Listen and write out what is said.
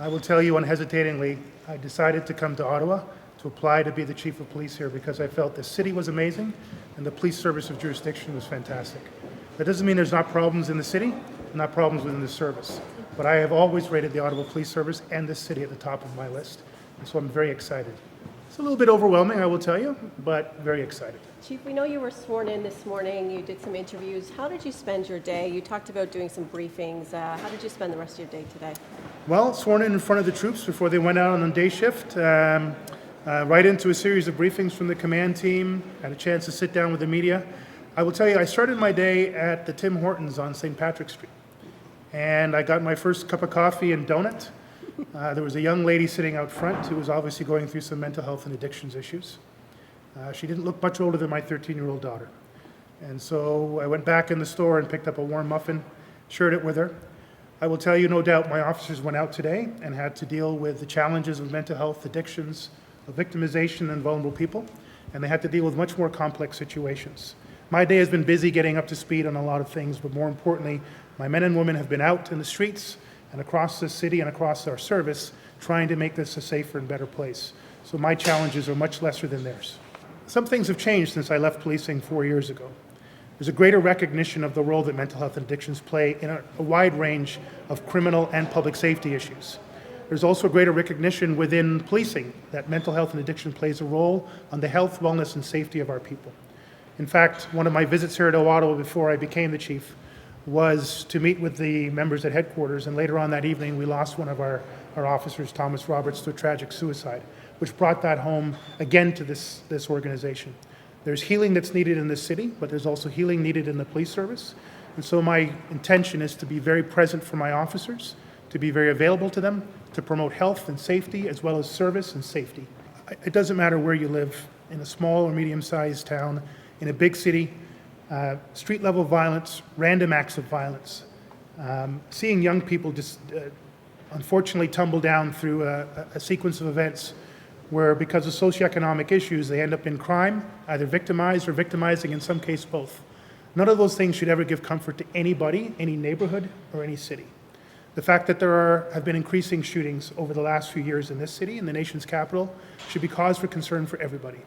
I will tell you unhesitatingly, I decided to come to Ottawa to apply to be the chief of police here because I felt the city was amazing and the police service of jurisdiction was fantastic. That doesn't mean there's not problems in the city, not problems within the service, but I have always rated the Ottawa Police Service and this city at the top of my list, and so I'm very excited. It's a little bit overwhelming, I will tell you, but very excited. Chief, we know you were sworn in this morning. You did some interviews. How did you spend your day? You talked about doing some briefings. How did you spend the rest of your day today? Well, sworn in front of the troops before they went out on day shift, right into a series of briefings from the command team, had a chance to sit down with the media. I will tell you, I started my day at the Tim Hortons on St. Patrick's Street, and I got my first cup of coffee and donut. There was a young lady sitting out front who was obviously going through some mental health and addictions issues. She didn't look much older than my 13-year-old daughter. And so I went back in the store and picked up a warm muffin, shared it with her. I will tell you, no doubt, my officers went out today and had to deal with the challenges of mental health, addictions, of victimization and vulnerable people, and they had to deal with much more complex situations. My day has been busy getting up to speed on a lot of things, but more importantly, my men and women have been out in the streets and across the city and across our service trying to make this a safer and better place. So my challenges are much lesser than theirs. Some things have changed since I left policing 4 years ago. There's a greater recognition of the role that mental health and addictions play in a wide range of criminal and public safety issues. There's also greater recognition within policing that mental health and addiction plays a role on the health, wellness, and safety of our people. In fact, one of my visits here to Ottawa before I became the chief was to meet with the members at headquarters, and later on that evening we lost one of our officers, Thomas Roberts, to a tragic suicide, which brought that home again to this organization. There's healing that's needed in this city, but there's also healing needed in the police service. And so my intention is to be very present for my officers, to be very available to them, to promote health and safety as well as service and safety. It doesn't matter where you live, in a small or medium-sized town, in a big city, street-level violence, random acts of violence, seeing young people just unfortunately tumble down through a sequence of events where because of socioeconomic issues they end up in crime, either victimized or victimizing, in some case both. None of those things should ever give comfort to anybody, any neighborhood, or any city. The fact that there have been increasing shootings over the last few years in this city, in the nation's capital, should be cause for concern for everybody.